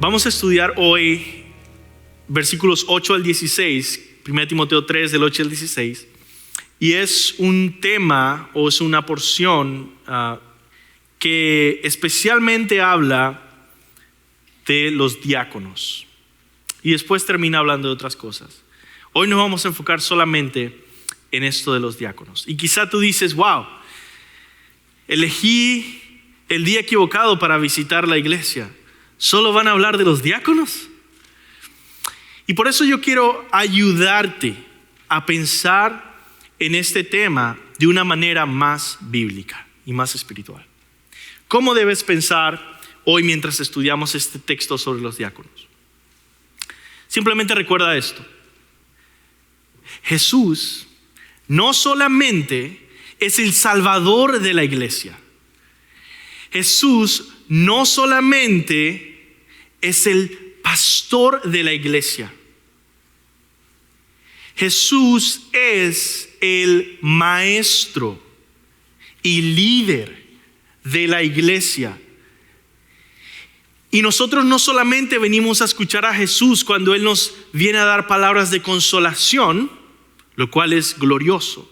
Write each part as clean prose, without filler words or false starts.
Vamos a estudiar hoy versículos 8 al 16, 1 Timoteo 3 del 8 al 16, y es un tema o es una porción que especialmente habla de los diáconos y después termina hablando de otras cosas. Hoy nos vamos a enfocar solamente en esto de los diáconos. Y quizá tú dices, wow, elegí el día equivocado para visitar la iglesia. ¿Solo van a hablar de los diáconos? Y por eso yo quiero ayudarte a pensar en este tema de una manera más bíblica y más espiritual. ¿Cómo debes pensar hoy mientras estudiamos este texto sobre los diáconos? Simplemente recuerda esto. Jesús no solamente es el Salvador de la iglesia. Jesús no solamente es el pastor de la iglesia. Jesús es el maestro y líder de la iglesia. Y nosotros no solamente venimos a escuchar a Jesús cuando Él nos viene a dar palabras de consolación, lo cual es glorioso.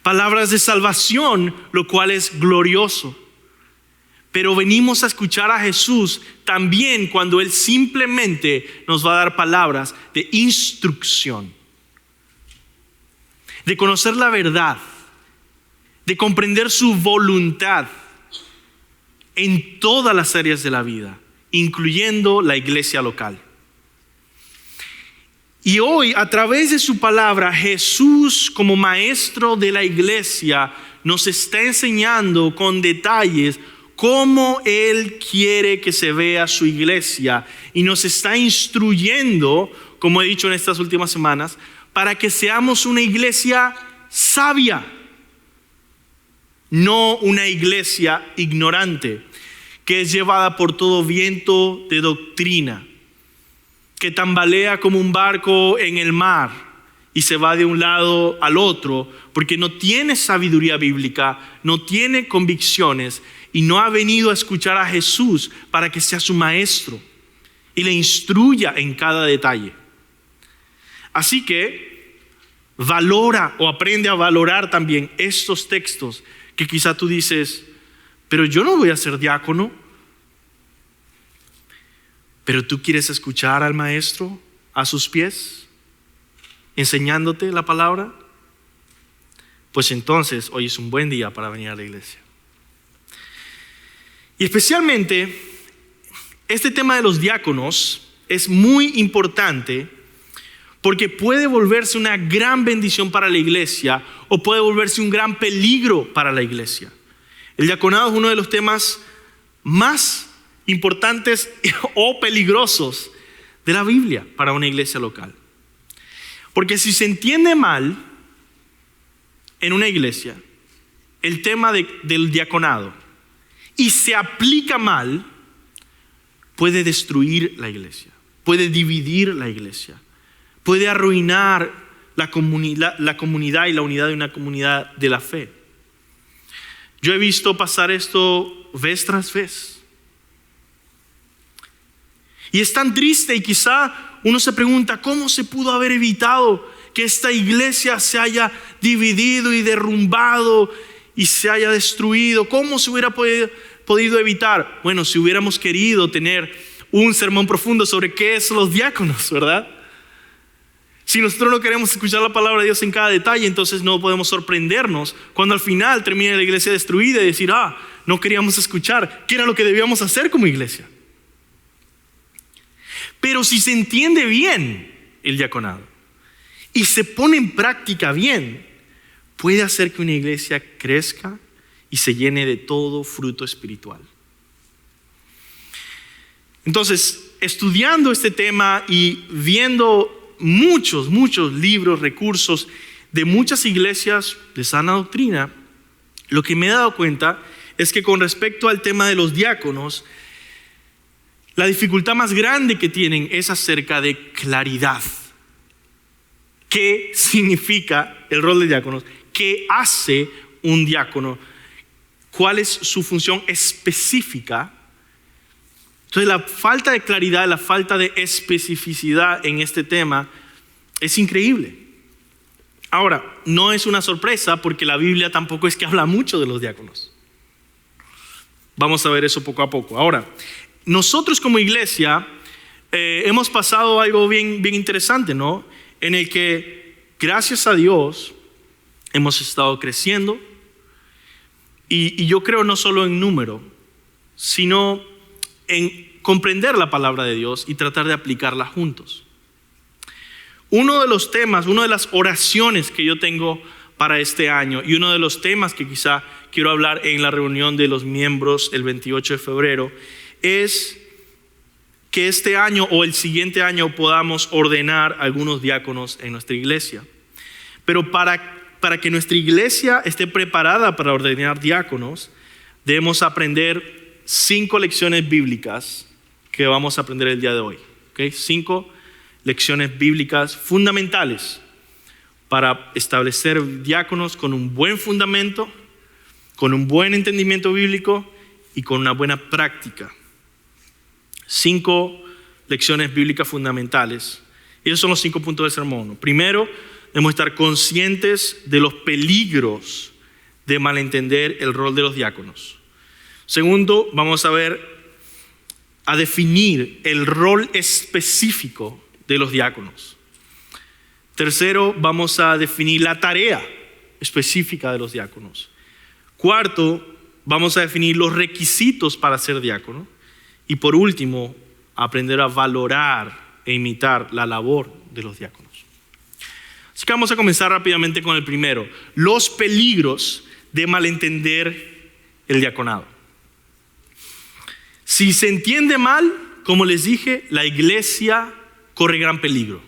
Palabras de salvación, lo cual es glorioso. Pero venimos a escuchar a Jesús también cuando Él simplemente nos va a dar palabras de instrucción, de conocer la verdad, de comprender su voluntad en todas las áreas de la vida, incluyendo la iglesia local. Y hoy, a través de su palabra, Jesús, como maestro de la iglesia, nos está enseñando con detalles cómo Él quiere que se vea su iglesia, y nos está instruyendo, como he dicho en estas últimas semanas, para que seamos una iglesia sabia, no una iglesia ignorante, que es llevada por todo viento de doctrina, que tambalea como un barco en el mar y se va de un lado al otro porque no tiene sabiduría bíblica, no tiene convicciones y no ha venido a escuchar a Jesús para que sea su maestro y le instruya en cada detalle. Así que valora o aprende a valorar también estos textos que quizá tú dices, pero yo no voy a ser diácono. Pero tú quieres escuchar al maestro a sus pies, enseñándote la palabra. Pues entonces hoy es un buen día para venir a la iglesia. Y especialmente este tema de los diáconos es muy importante porque puede volverse una gran bendición para la iglesia o puede volverse un gran peligro para la iglesia. El diaconado es uno de los temas más importantes o peligrosos de la Biblia para una iglesia local. Porque si se entiende mal en una iglesia el tema del diaconado y se aplica mal, puede destruir la iglesia, puede dividir la iglesia, puede arruinar la comunidad y la unidad de una comunidad de la fe. Yo he visto pasar esto vez tras vez. Y es tan triste y quizá uno se pregunta, ¿cómo se pudo haber evitado que esta iglesia se haya dividido y derrumbado y se haya destruido? ¿Cómo se hubiera podido evitar? Bueno, si hubiéramos querido tener un sermón profundo sobre qué son los diáconos, ¿verdad? Si nosotros no queremos escuchar la palabra de Dios en cada detalle, entonces no podemos sorprendernos cuando al final termine la iglesia destruida y decir, no queríamos escuchar qué era lo que debíamos hacer como iglesia. Pero si se entiende bien el diaconado y se pone en práctica bien, puede hacer que una iglesia crezca y se llene de todo fruto espiritual. Entonces, estudiando este tema y viendo muchos libros, recursos de muchas iglesias de sana doctrina, lo que me he dado cuenta es que con respecto al tema de los diáconos, la dificultad más grande que tienen es acerca de claridad. ¿Qué significa el rol de diáconos? ¿Qué hace un diácono? ¿Cuál es su función específica? Entonces la falta de claridad, la falta de especificidad en este tema es increíble. Ahora, no es una sorpresa porque la Biblia tampoco es que habla mucho de los diáconos. Vamos a ver eso poco a poco. Ahora, nosotros como iglesia hemos pasado algo bien interesante, ¿no? En el que, gracias a Dios, hemos estado creciendo. Y yo creo no solo en número, sino en comprender la palabra de Dios y tratar de aplicarla juntos. Uno de los temas, una de las oraciones que yo tengo para este año y uno de los temas que quizá quiero hablar en la reunión de los miembros el 28 de febrero es que este año o el siguiente año podamos ordenar algunos diáconos en nuestra iglesia. Pero para que nuestra iglesia esté preparada para ordenar diáconos, debemos aprender 5 lecciones bíblicas que vamos a aprender el día de hoy. ¿Okay? 5 lecciones bíblicas fundamentales para establecer diáconos con un buen fundamento, con un buen entendimiento bíblico y con una buena práctica. 5 lecciones bíblicas fundamentales. Y esos son los 5 puntos del sermón. Primero, debemos estar conscientes de los peligros de malentender el rol de los diáconos. Segundo, vamos a definir el rol específico de los diáconos. Tercero, vamos a definir la tarea específica de los diáconos. Cuarto, vamos a definir los requisitos para ser diácono. Y por último, aprender a valorar e imitar la labor de los diáconos. Así que vamos a comenzar rápidamente con el primero, los peligros de malentender el diaconado. Si se entiende mal, como les dije, la iglesia corre gran peligro.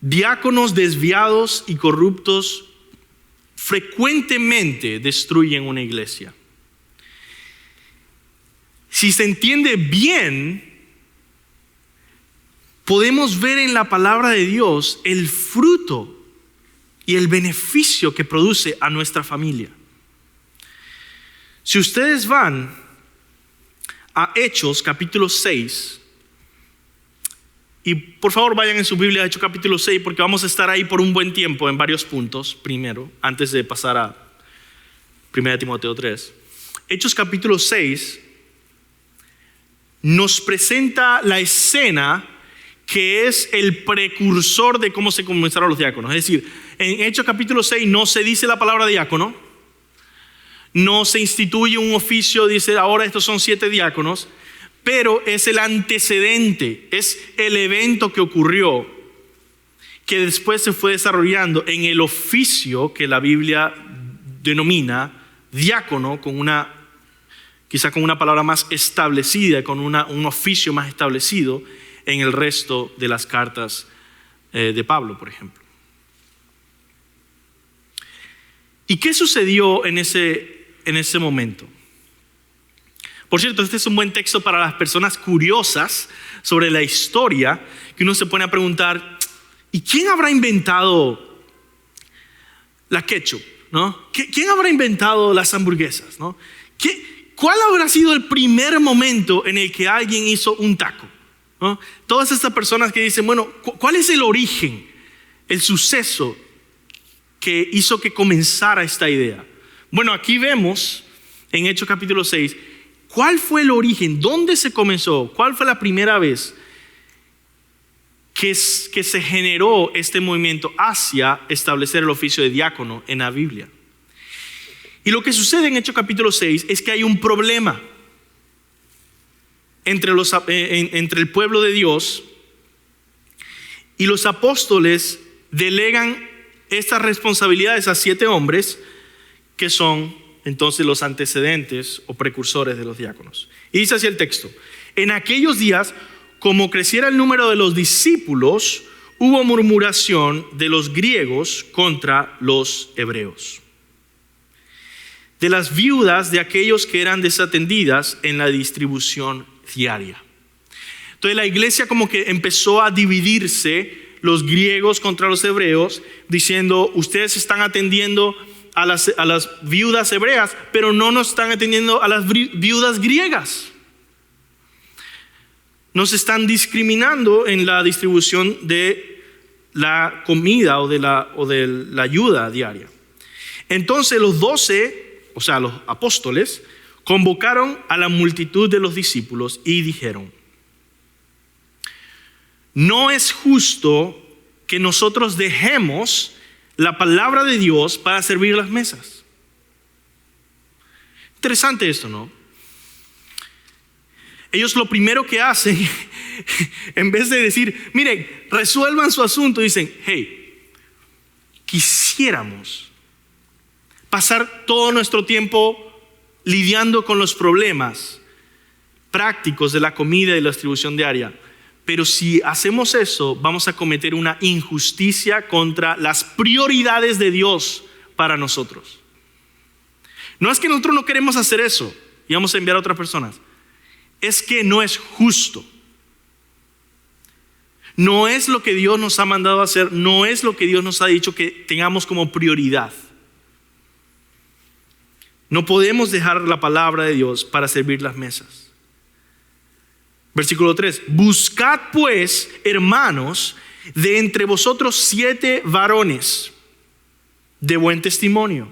Diáconos desviados y corruptos frecuentemente destruyen una iglesia. Si se entiende bien, podemos ver en la palabra de Dios el fruto y el beneficio que produce a nuestra familia. Si ustedes van a Hechos capítulo 6, y por favor vayan en su Biblia a Hechos capítulo 6 porque vamos a estar ahí por un buen tiempo en varios puntos, primero, antes de pasar a 1 Timoteo 3. Hechos capítulo 6 nos presenta la escena que es el precursor de cómo se comenzaron los diáconos. Es decir, en Hechos capítulo 6 no se dice la palabra diácono, no se instituye un oficio, dice ahora estos son 7 diáconos, pero es el antecedente, es el evento que ocurrió, que después se fue desarrollando en el oficio que la Biblia denomina diácono, quizá con una palabra más establecida, con un oficio más establecido en el resto de las cartas de Pablo, por ejemplo. ¿Y qué sucedió en ese momento? Por cierto, este es un buen texto para las personas curiosas sobre la historia, que uno se pone a preguntar, ¿y quién habrá inventado la ketchup? ¿No? ¿Quién habrá inventado las hamburguesas? ¿No? ¿Cuál habrá sido el primer momento en el que alguien hizo un taco? ¿No? Todas estas personas que dicen, bueno, ¿cuál es el origen, el suceso que hizo que comenzara esta idea? Bueno, aquí vemos en Hechos capítulo 6, ¿cuál fue el origen? ¿Dónde se comenzó? ¿Cuál fue la primera vez que se generó este movimiento hacia establecer el oficio de diácono en la Biblia? Y lo que sucede en Hechos capítulo 6 es que hay un problema entre el pueblo de Dios, y los apóstoles delegan estas responsabilidades a 7 hombres que son entonces los antecedentes o precursores de los diáconos. Y dice así el texto: en aquellos días, como creciera el número de los discípulos, hubo murmuración de los griegos contra los hebreos, de las viudas de aquellos que eran desatendidas en la distribución diaria. Entonces la iglesia como que empezó a dividirse, los griegos contra los hebreos, diciendo, ustedes están atendiendo a las viudas hebreas, pero no nos están atendiendo a las viudas griegas. nos están discriminando en la distribución de la comida o de la ayuda diaria. Entonces los 12, o sea, los apóstoles, convocaron a la multitud de los discípulos y dijeron: no es justo que nosotros dejemos la palabra de Dios para servir las mesas. Interesante esto, ¿no? Ellos lo primero que hacen, en vez de decir, miren, resuelvan su asunto, dicen: hey, quisiéramos pasar todo nuestro tiempo lidiando con los problemas prácticos de la comida y la distribución diaria. Pero si hacemos eso, vamos a cometer una injusticia contra las prioridades de Dios para nosotros. No es que nosotros no queremos hacer eso y vamos a enviar a otras personas. Es que no es justo. No es lo que Dios nos ha mandado a hacer, no es lo que Dios nos ha dicho que tengamos como prioridad. No podemos dejar la palabra de Dios para servir las mesas. Versículo 3: buscad pues, hermanos, de entre vosotros 7 varones de buen testimonio.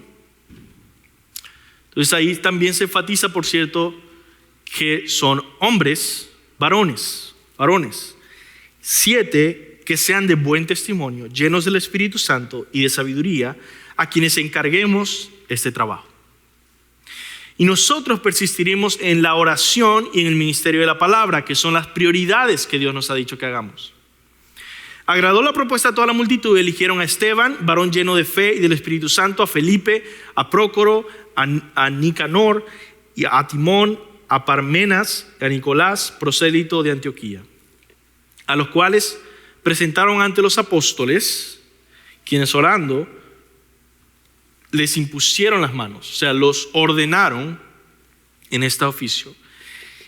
Entonces ahí también se enfatiza, por cierto, que son hombres, varones. 7 que sean de buen testimonio, llenos del Espíritu Santo y de sabiduría, a quienes encarguemos este trabajo. Y nosotros persistiremos en la oración y en el ministerio de la palabra, que son las prioridades que Dios nos ha dicho que hagamos. Agradó la propuesta a toda la multitud. Eligieron a Esteban, varón lleno de fe y del Espíritu Santo, a Felipe, a Prócoro, a Nicanor, y a Timón, a Parmenas, a Nicolás, prosélito de Antioquía, a los cuales presentaron ante los apóstoles, quienes orando les impusieron las manos, o sea, los ordenaron en este oficio.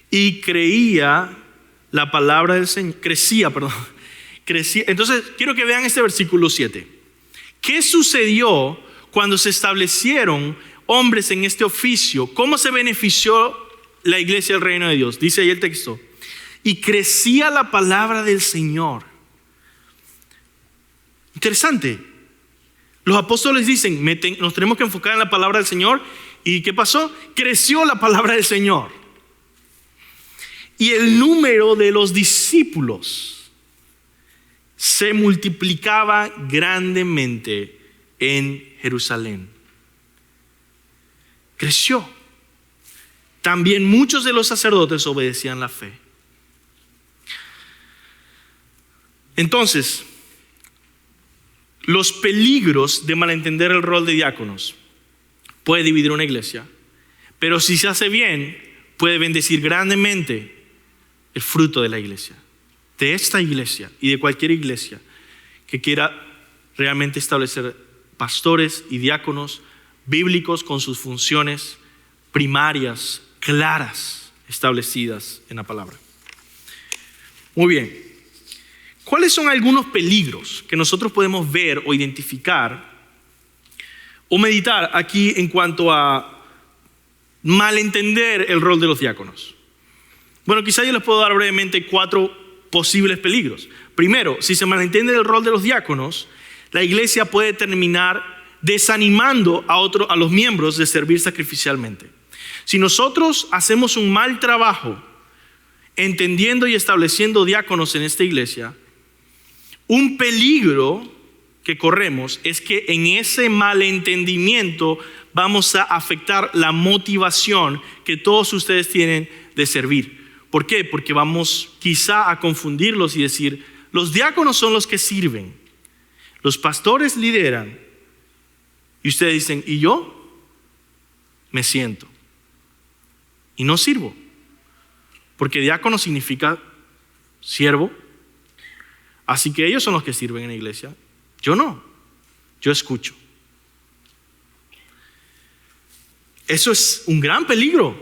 Y crecía. Entonces, quiero que vean este versículo 7. ¿Qué sucedió cuando se establecieron hombres en este oficio? ¿Cómo se benefició la iglesia del reino de Dios? Dice ahí el texto: y crecía la palabra del Señor. Interesante. Los apóstoles dicen, nos tenemos que enfocar en la palabra del Señor. ¿Y qué pasó? Creció la palabra del Señor. Y el número de los discípulos se multiplicaba grandemente en Jerusalén. Creció. También muchos de los sacerdotes obedecían la fe. Entonces, los peligros de malentender el rol de diáconos: puede dividir una iglesia, pero si se hace bien, puede bendecir grandemente el fruto de la iglesia, de esta iglesia y de cualquier iglesia que quiera realmente establecer pastores y diáconos bíblicos con sus funciones primarias, claras, establecidas en la palabra. Muy bien. ¿Cuáles son algunos peligros que nosotros podemos ver o identificar o meditar aquí en cuanto a malentender el rol de los diáconos? Bueno, quizá yo les puedo dar brevemente 4 posibles peligros. Primero, si se malentiende el rol de los diáconos, la iglesia puede terminar desanimando a los miembros de servir sacrificialmente. Si nosotros hacemos un mal trabajo entendiendo y estableciendo diáconos en esta iglesia, un peligro que corremos es que en ese malentendimiento vamos a afectar la motivación que todos ustedes tienen de servir. ¿Por qué? Porque vamos quizá a confundirlos y decir, los diáconos son los que sirven, los pastores lideran, y ustedes dicen, ¿y yo? Me siento y no sirvo, porque diácono significa siervo. Así que ellos son los que sirven en la iglesia. Yo no, yo escucho. Eso es un gran peligro,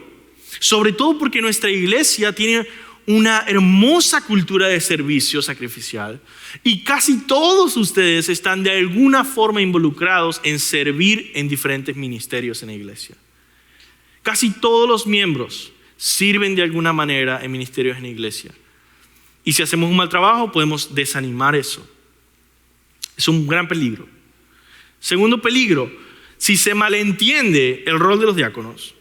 sobre todo porque nuestra iglesia tiene una hermosa cultura de servicio sacrificial y casi todos ustedes están de alguna forma involucrados en servir en diferentes ministerios en la iglesia. Casi todos los miembros sirven de alguna manera en ministerios en la iglesia. Y si hacemos un mal trabajo, podemos desanimar eso. Es un gran peligro. Segundo peligro, si se malentiende el rol de los diáconos,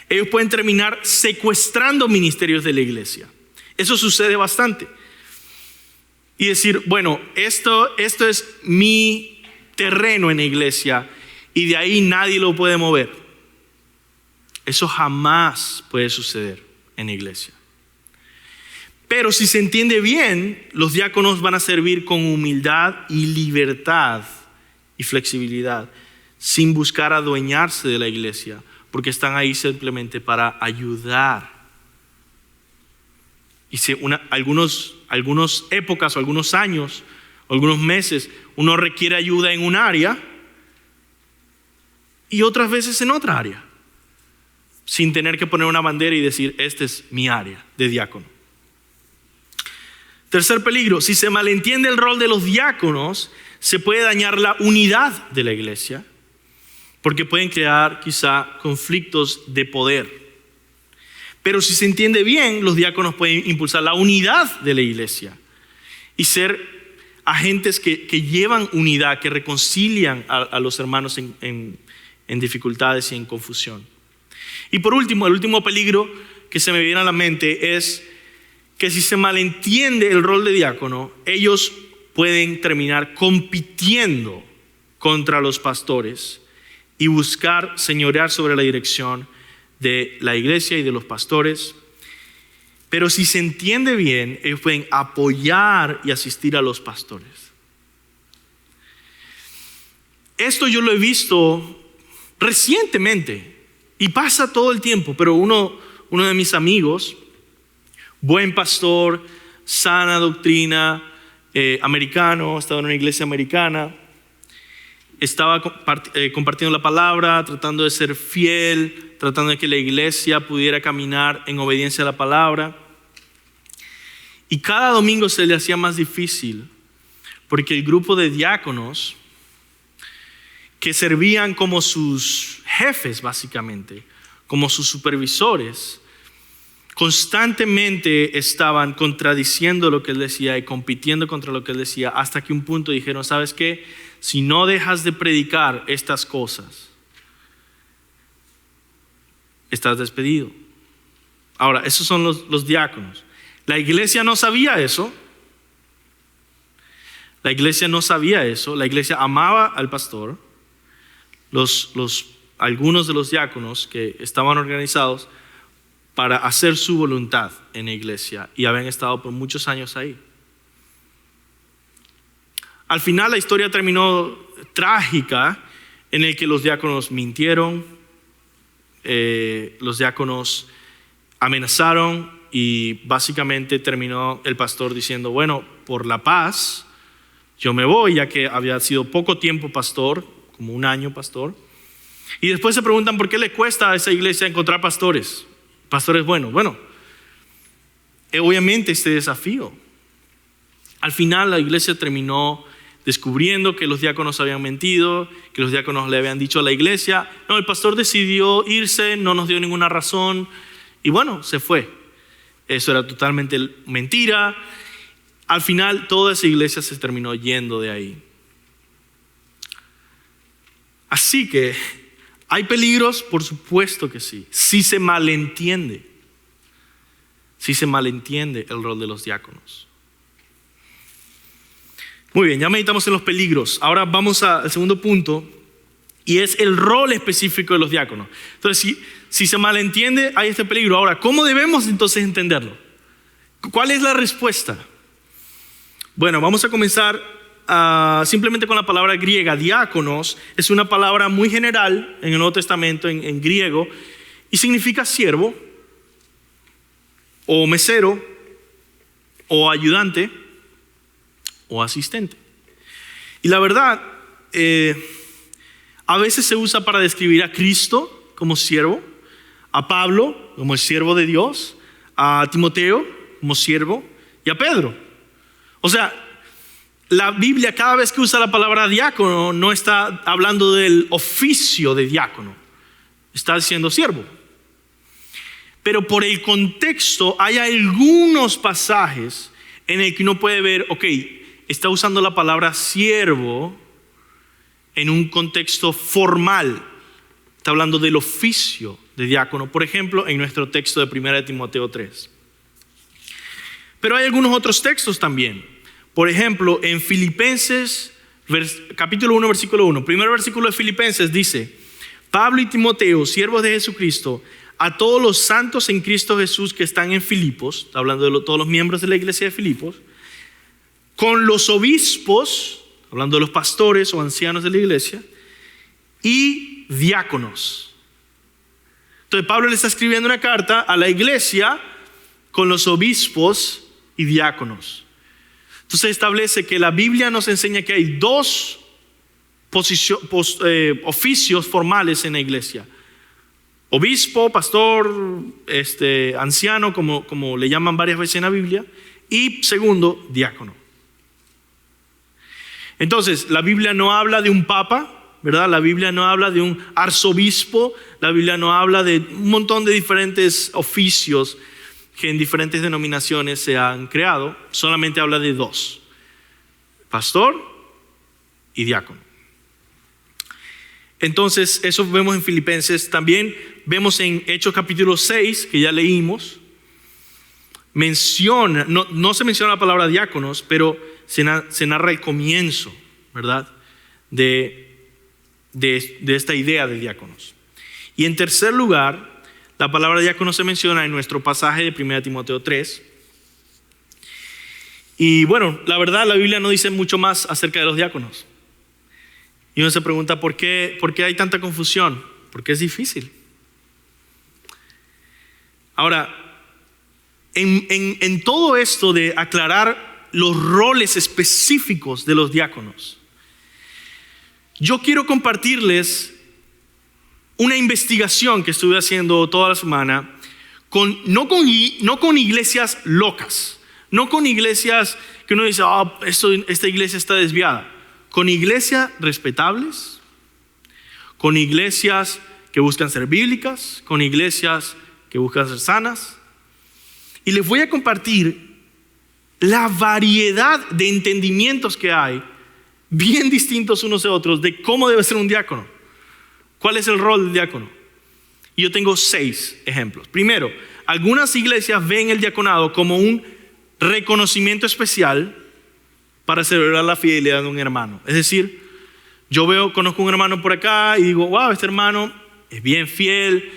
ellos pueden terminar secuestrando ministerios de la iglesia. Eso sucede bastante. Y decir, bueno, esto es mi terreno en la iglesia y de ahí nadie lo puede mover. Eso jamás puede suceder en la iglesia. Pero si se entiende bien, los diáconos van a servir con humildad y libertad y flexibilidad, sin buscar adueñarse de la iglesia, porque están ahí simplemente para ayudar. Y si algunas épocas o algunos años o algunos meses uno requiere ayuda en un área y otras veces en otra área, sin tener que poner una bandera y decir, esta es mi área de diácono. Tercer peligro, si se malentiende el rol de los diáconos, se puede dañar la unidad de la iglesia, porque pueden crear quizá conflictos de poder. Pero si se entiende bien, los diáconos pueden impulsar la unidad de la iglesia y ser agentes que llevan unidad, que reconcilian a los hermanos en dificultades y en confusión. Y por último, el último peligro que se me viene a la mente es que si se malentiende el rol de diácono, ellos pueden terminar compitiendo contra los pastores y buscar señorear sobre la dirección de la iglesia y de los pastores. Pero si se entiende bien, ellos pueden apoyar y asistir a los pastores. Esto yo lo he visto recientemente y pasa todo el tiempo, pero uno de mis amigos, buen pastor, sana doctrina, americano, estaba en una iglesia americana, estaba compartiendo la palabra, tratando de ser fiel, tratando de que la iglesia pudiera caminar en obediencia a la palabra. Y cada domingo se le hacía más difícil porque el grupo de diáconos que servían como sus jefes básicamente, como sus supervisores, constantemente estaban contradiciendo lo que él decía y compitiendo contra lo que él decía, hasta que un punto dijeron, ¿sabes qué? Si no dejas de predicar estas cosas, estás despedido. Ahora, esos son los diáconos. La iglesia no sabía eso. La iglesia no sabía eso. La iglesia amaba al pastor. Algunos de los diáconos que estaban organizados para hacer su voluntad en la iglesia y habían estado por muchos años ahí. Al final la historia terminó trágica en el que los diáconos mintieron, los diáconos amenazaron y básicamente terminó el pastor diciendo, bueno, por la paz yo me voy, ya que había sido poco tiempo pastor, como un año pastor. Y después se preguntan por qué le cuesta a esa iglesia encontrar pastores buenos. Bueno, obviamente este desafío. Al final la iglesia terminó descubriendo que los diáconos habían mentido, que los diáconos le habían dicho a la iglesia, no, el pastor decidió irse, no nos dio ninguna razón y bueno, se fue. Eso era totalmente mentira. Al final toda esa iglesia se terminó yendo de ahí. Así que ¿hay peligros? Por supuesto que sí. Si se malentiende el rol de los diáconos. Muy bien, ya meditamos en los peligros. Ahora vamos al segundo punto y es el rol específico de los diáconos. Entonces, si se malentiende, hay este peligro. Ahora, ¿cómo debemos entonces entenderlo? ¿Cuál es la respuesta? Bueno, vamos a comenzar simplemente con la palabra griega. Diáconos es una palabra muy general en el Nuevo Testamento en griego y significa siervo o mesero o ayudante o asistente. Y la verdad, a veces se usa para describir a Cristo como siervo, a Pablo como el siervo de Dios, a Timoteo como siervo y a Pedro. O sea, la Biblia cada vez que usa la palabra diácono no está hablando del oficio de diácono, está diciendo siervo. Pero por el contexto hay algunos pasajes en el que uno puede ver, ok, está usando la palabra siervo en un contexto formal. Está hablando del oficio de diácono, por ejemplo, en nuestro texto de 1 Timoteo 3. Pero hay algunos otros textos también. Por ejemplo, en Filipenses, capítulo 1, versículo 1. Primer versículo de Filipenses dice: Pablo y Timoteo, siervos de Jesucristo, a todos los santos en Cristo Jesús que están en Filipos, está hablando de todos los miembros de la iglesia de Filipos, con los obispos, hablando de los pastores o ancianos de la iglesia, y diáconos. Entonces Pablo le está escribiendo una carta a la iglesia con los obispos y diáconos. Entonces establece que la Biblia nos enseña que hay dos oficios formales en la iglesia: obispo, pastor, anciano, como le llaman varias veces en la Biblia, y segundo, diácono. Entonces la Biblia no habla de un papa, ¿verdad? La Biblia no habla de un arzobispo, la Biblia no habla de un montón de diferentes oficios que en diferentes denominaciones se han creado. Solamente habla de dos: pastor y diácono. Entonces eso vemos en Filipenses. También vemos en Hechos capítulo 6, que ya leímos, menciona, no se menciona la palabra diáconos, pero se narra el comienzo, ¿verdad?, de esta idea de diáconos. Y en tercer lugar, la palabra diácono se menciona en nuestro pasaje de 1 Timoteo 3. Y bueno, la verdad, la Biblia no dice mucho más acerca de los diáconos. Y uno se pregunta, ¿por qué hay tanta confusión? Porque es difícil. Ahora, en todo esto de aclarar los roles específicos de los diáconos, yo quiero compartirles una investigación que estuve haciendo toda la semana, no con iglesias locas, no con iglesias que uno dice, esta iglesia está desviada, con iglesias respetables, con iglesias que buscan ser bíblicas, con iglesias que buscan ser sanas. Y les voy a compartir la variedad de entendimientos que hay, bien distintos unos de otros, de cómo debe ser un diácono. ¿Cuál es el rol del diácono? Y yo tengo 6 ejemplos. Primero, algunas iglesias ven el diaconado como un reconocimiento especial para celebrar la fidelidad de un hermano. Es decir, conozco un hermano por acá y digo, wow, este hermano es bien fiel,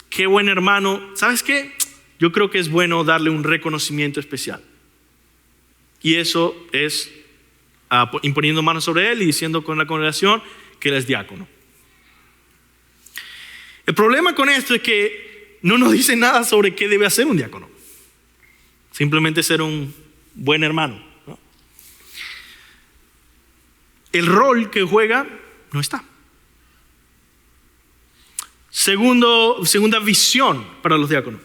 qué buen hermano. ¿Sabes qué? Yo creo que es bueno darle un reconocimiento especial. Y eso es imponiendo manos sobre él y diciendo con la congregación que él es diácono. El problema con esto es que no nos dice nada sobre qué debe hacer un diácono. Simplemente ser un buen hermano, ¿no? El rol que juega no está. Segunda visión para los diáconos.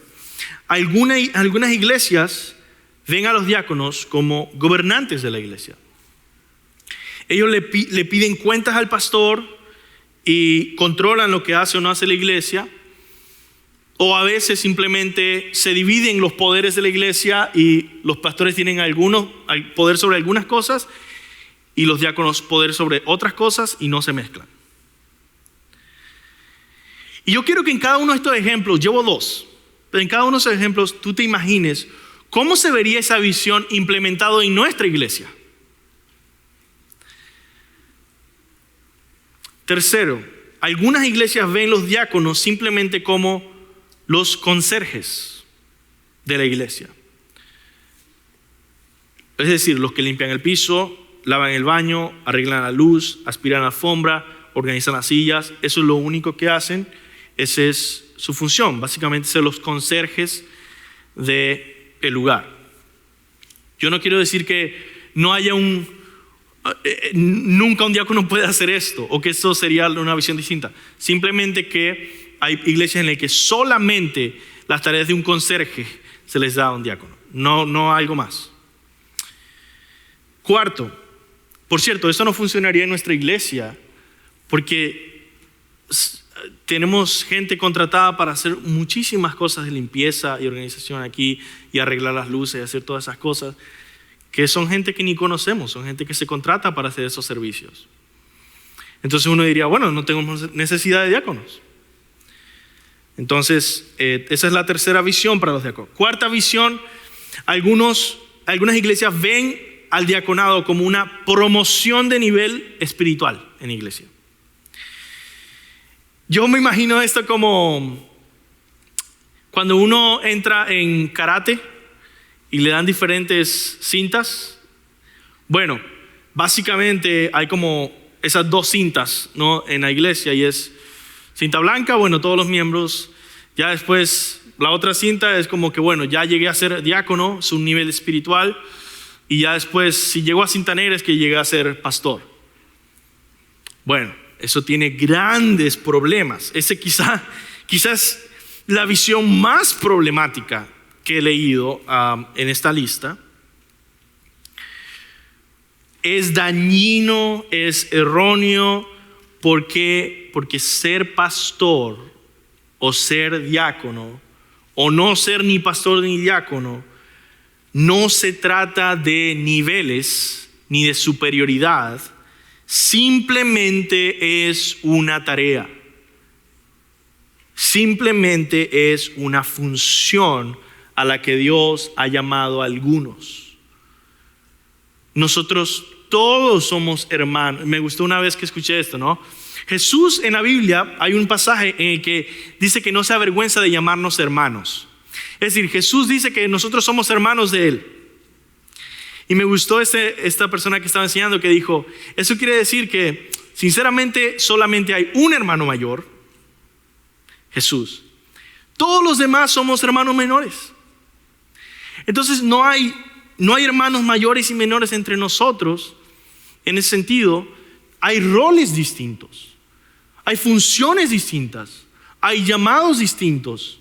Algunas iglesias ven a los diáconos como gobernantes de la iglesia. Ellos le piden cuentas al pastor y controlan lo que hace o no hace la iglesia, o a veces simplemente se dividen los poderes de la iglesia y los pastores tienen poder sobre algunas cosas y los diáconos poder sobre otras cosas y no se mezclan. Y yo quiero que en cada uno de estos ejemplos, llevo 2, pero en cada uno de esos ejemplos tú te imagines cómo se vería esa visión implementado en nuestra iglesia. Tercero, algunas iglesias ven los diáconos simplemente como los conserjes de la iglesia. Es decir, los que limpian el piso, lavan el baño, arreglan la luz, aspiran la alfombra, organizan las sillas. Eso es lo único que hacen. Esa es su función, básicamente ser los conserjes del lugar. Yo no quiero decir que no haya nunca un diácono puede hacer esto o que eso sería una visión distinta. Simplemente que hay iglesias en las que solamente las tareas de un conserje se les da a un diácono, no algo más. Cuarto, por cierto, esto no funcionaría en nuestra iglesia porque tenemos gente contratada para hacer muchísimas cosas de limpieza y organización aquí y arreglar las luces y hacer todas esas cosas. que son gente que ni conocemos, son gente que se contrata para hacer esos servicios. Entonces uno diría, bueno, no tengo necesidad de diáconos. Entonces, esa es la tercera visión para los diáconos. Cuarta visión, algunas iglesias ven al diaconado como una promoción de nivel espiritual en la iglesia. Yo me imagino esto como cuando uno entra en karate y le dan diferentes cintas. Bueno, básicamente hay como esas dos cintas, ¿no?, en la iglesia, y es cinta blanca, bueno, todos los miembros. Ya después la otra cinta es como que, bueno, ya llegué a ser diácono, es un nivel espiritual. Y ya después, si llego a cinta negra, es que llegué a ser pastor. Bueno, eso tiene grandes problemas. Ese quizás es la visión más problemática que he leído en esta lista. Es dañino, es erróneo, porque ser pastor o ser diácono, o no ser ni pastor ni diácono, no se trata de niveles ni de superioridad, simplemente es una tarea. Simplemente es una función a la que Dios ha llamado a algunos. Nosotros todos somos hermanos. Me gustó una vez que escuché esto, ¿no? Jesús, en la Biblia hay un pasaje en el que dice que no se avergüenza de llamarnos hermanos. Es decir, Jesús dice que nosotros somos hermanos de Él. Y me gustó esta persona que estaba enseñando que dijo, eso quiere decir que sinceramente solamente hay un hermano mayor, Jesús. Todos los demás somos hermanos menores. Entonces no hay hermanos mayores y menores entre nosotros. En ese sentido, hay roles distintos, hay funciones distintas, hay llamados distintos.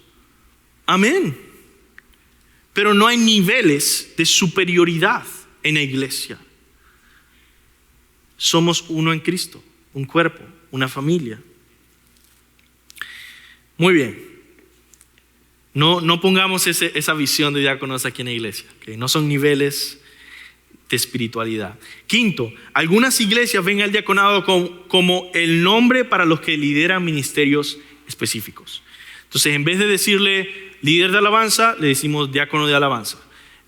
Amén. Pero no hay niveles de superioridad en la iglesia. Somos uno en Cristo, un cuerpo, una familia. Muy bien. No pongamos esa visión de diáconos aquí en la iglesia, ¿okay? No son niveles de espiritualidad. Quinto, algunas iglesias ven al diaconado como el nombre para los que lideran ministerios específicos. Entonces, en vez de decirle líder de alabanza, le decimos diácono de alabanza.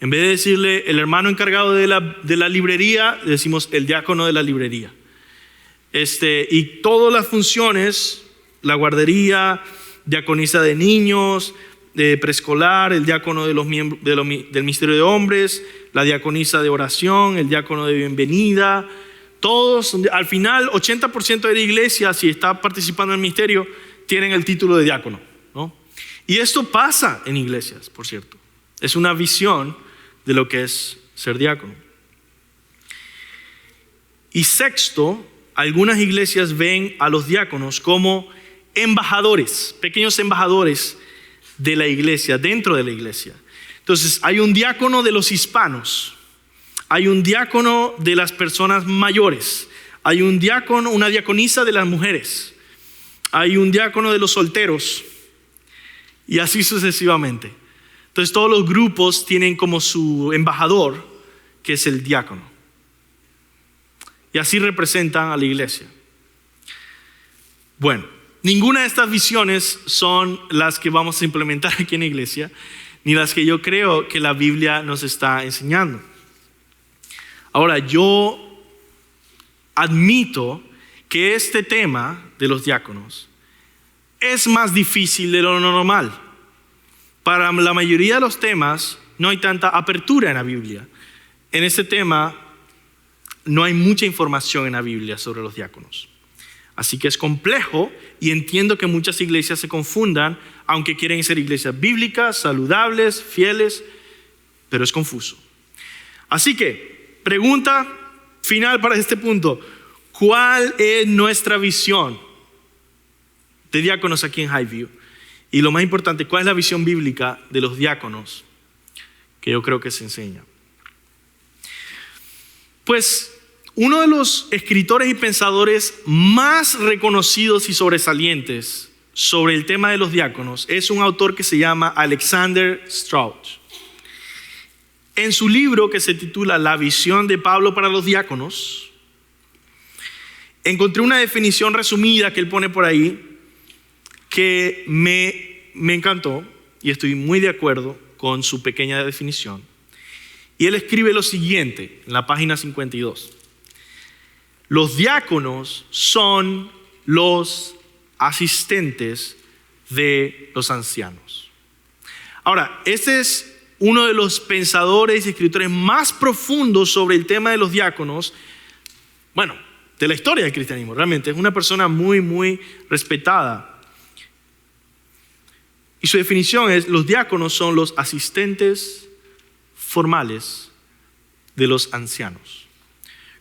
En vez de decirle el hermano encargado de la librería, le decimos el diácono de la librería. Y todas las funciones, la guardería, diaconisa de niños, de preescolar, el diácono de los miembros del ministerio de hombres, la diaconisa de oración, el diácono de bienvenida, todos, al final 80% de la iglesia, si está participando en el ministerio, tienen el título de diácono, ¿no? Y esto pasa en iglesias, por cierto. Es una visión de lo que es ser diácono. Y sexto, algunas iglesias ven a los diáconos como embajadores, pequeños embajadores de la iglesia, dentro de la iglesia. Entonces, hay un diácono de los hispanos, hay un diácono de las personas mayores, hay un diácono, una diaconisa de las mujeres, hay un diácono de los solteros, y así sucesivamente. Entonces, todos los grupos tienen como su embajador, que es el diácono. Y así representan a la iglesia. Bueno, ninguna de estas visiones son las que vamos a implementar aquí en la iglesia, ni las que yo creo que la Biblia nos está enseñando. Ahora, yo admito que este tema de los diáconos es más difícil de lo normal. Para la mayoría de los temas no hay tanta apertura en la Biblia. En este tema no hay mucha información en la Biblia sobre los diáconos. Así que es complejo y entiendo que muchas iglesias se confundan, aunque quieren ser iglesias bíblicas, saludables, fieles, pero es confuso. Así que, pregunta final para este punto: ¿cuál es nuestra visión de diáconos aquí en Highview? Y lo más importante, ¿cuál es la visión bíblica de los diáconos que yo creo que se enseña? Pues uno de los escritores y pensadores más reconocidos y sobresalientes sobre el tema de los diáconos es un autor que se llama Alexander Strauch. En su libro que se titula La visión de Pablo para los diáconos, encontré una definición resumida que él pone por ahí que me encantó y estoy muy de acuerdo con su pequeña definición. Y él escribe lo siguiente en la página 52. Los diáconos son los asistentes de los ancianos. Ahora, este es uno de los pensadores y escritores más profundos sobre el tema de los diáconos, bueno, de la historia del cristianismo. Realmente es una persona muy, muy respetada. Y su definición es: los diáconos son los asistentes formales de los ancianos.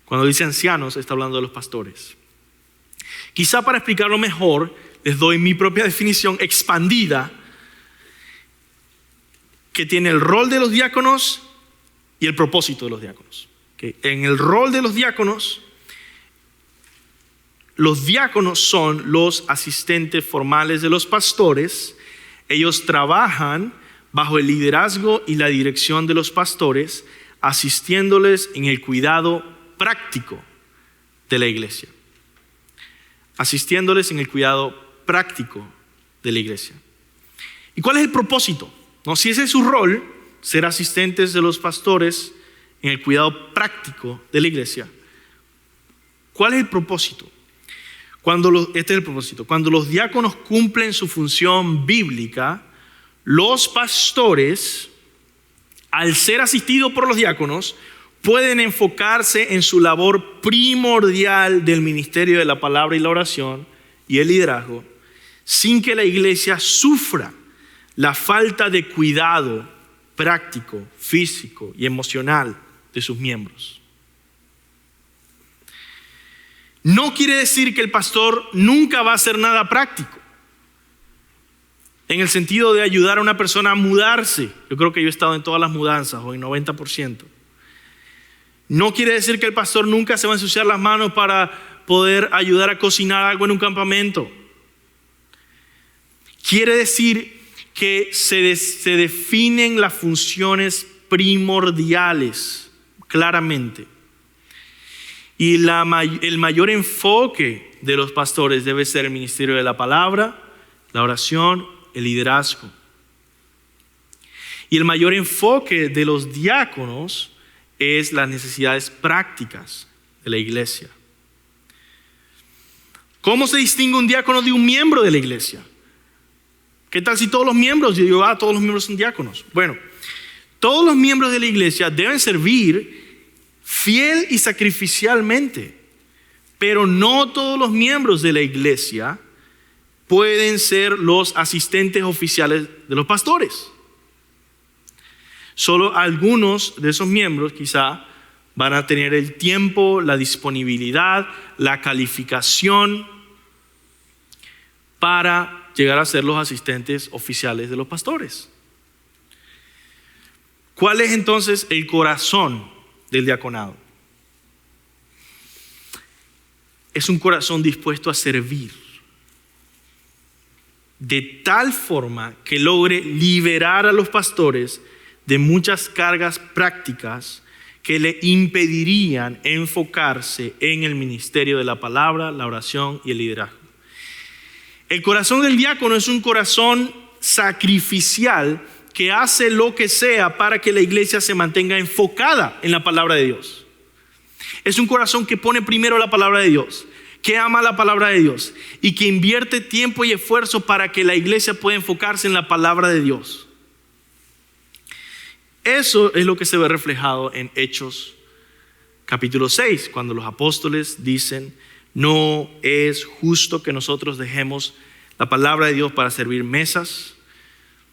Cuando dice ancianos, está hablando de los pastores. Quizá para explicarlo mejor, les doy mi propia definición expandida, que tiene el rol de los diáconos y el propósito de los diáconos. ¿Okay? En el rol de los diáconos son los asistentes formales de los pastores. Ellos trabajan bajo el liderazgo y la dirección de los pastores, asistiéndoles en el cuidado práctico de la iglesia. Asistiéndoles en el cuidado práctico de la iglesia. ¿Y cuál es el propósito? No, si ese es su rol, ser asistentes de los pastores en el cuidado práctico de la iglesia, ¿cuál es el propósito? Este es el propósito. Cuando los diáconos cumplen su función bíblica, los pastores, al ser asistidos por los diáconos, pueden enfocarse en su labor primordial del ministerio de la palabra y la oración y el liderazgo, sin que la iglesia sufra la falta de cuidado práctico, físico y emocional de sus miembros. No quiere decir que el pastor nunca va a hacer nada práctico, en el sentido de ayudar a una persona a mudarse. Yo creo que yo he estado en todas las mudanzas, o en 90%. No quiere decir que el pastor nunca se va a ensuciar las manos para poder ayudar a cocinar algo en un campamento. Quiere decir que se definen las funciones primordiales claramente. Y el mayor enfoque de los pastores debe ser el ministerio de la palabra, la oración, el liderazgo. Y el mayor enfoque de los diáconos es las necesidades prácticas de la iglesia. ¿Cómo se distingue un diácono de un miembro de la iglesia? ¿Qué tal si todos los miembros, todos los miembros son diáconos? Bueno, todos los miembros de la iglesia deben servir fiel y sacrificialmente, pero no todos los miembros de la iglesia pueden ser los asistentes oficiales de los pastores. Solo algunos de esos miembros quizá van a tener el tiempo, la disponibilidad, la calificación para llegar a ser los asistentes oficiales de los pastores. ¿Cuál es entonces el corazón del diaconado? Es un corazón dispuesto a servir de tal forma que logre liberar a los pastores de muchas cargas prácticas que le impedirían enfocarse en el ministerio de la palabra, la oración y el liderazgo. El corazón del diácono es un corazón sacrificial que hace lo que sea para que la iglesia se mantenga enfocada en la palabra de Dios. Es un corazón que pone primero la palabra de Dios, que ama la palabra de Dios y que invierte tiempo y esfuerzo para que la iglesia pueda enfocarse en la palabra de Dios. Eso es lo que se ve reflejado en Hechos capítulo 6, cuando los apóstoles dicen: no es justo que nosotros dejemos la palabra de Dios para servir mesas.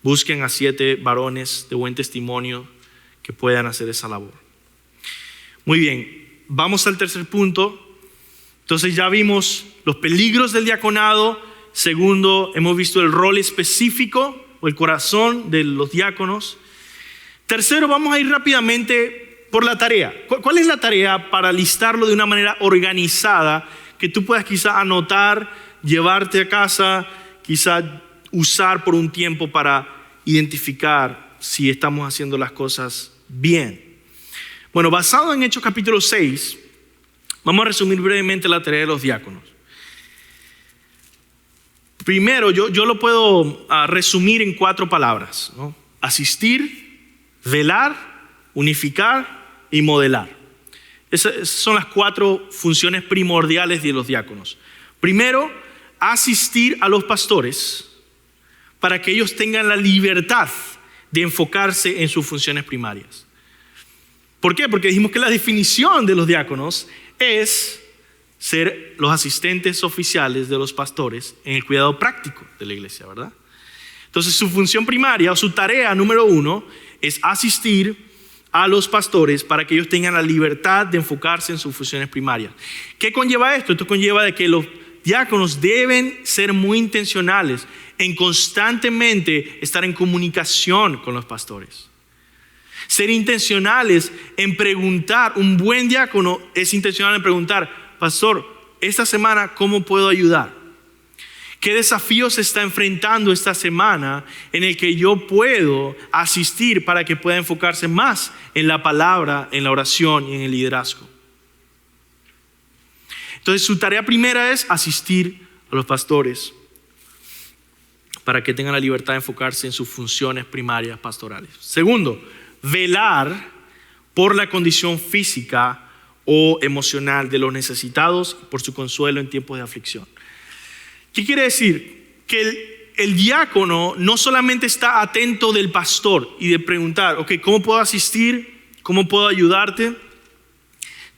Busquen a 7 varones de buen testimonio que puedan hacer esa labor. Muy bien, vamos al tercer punto. Entonces ya vimos los peligros del diaconado. Segundo, hemos visto el rol específico o el corazón de los diáconos. Tercero, vamos a ir rápidamente por la tarea. ¿Cuál es la tarea para listarlo de una manera organizada que tú puedas quizá anotar, llevarte a casa, quizá usar por un tiempo para identificar si estamos haciendo las cosas bien. Bueno, basado en Hechos capítulo 6, vamos a resumir brevemente la tarea de los diáconos. Primero, yo lo puedo resumir en 4 palabras, ¿no? Asistir, velar, unificar y modelar. Esas son las 4 funciones primordiales de los diáconos. Primero, asistir a los pastores para que ellos tengan la libertad de enfocarse en sus funciones primarias. ¿Por qué? Porque dijimos que la definición de los diáconos es ser los asistentes oficiales de los pastores en el cuidado práctico de la iglesia, ¿verdad? Entonces su función primaria o su tarea número 1 es asistir a los pastores para que ellos tengan la libertad de enfocarse en sus funciones primarias. ¿Qué conlleva esto? Esto conlleva de que los diáconos deben ser muy intencionales en constantemente estar en comunicación con los pastores. Ser intencionales en preguntar. Un buen diácono es intencional en preguntar: pastor, esta semana, ¿cómo puedo ayudar? ¿Qué desafíos se está enfrentando esta semana en el que yo puedo asistir para que pueda enfocarse más en la palabra, en la oración y en el liderazgo? Entonces su tarea primera es asistir a los pastores para que tengan la libertad de enfocarse en sus funciones primarias pastorales. Segundo, velar por la condición física o emocional de los necesitados y por su consuelo en tiempos de aflicción. ¿Qué quiere decir? Que el diácono no solamente está atento del pastor y de preguntar, ok, ¿cómo puedo asistir? ¿Cómo puedo ayudarte?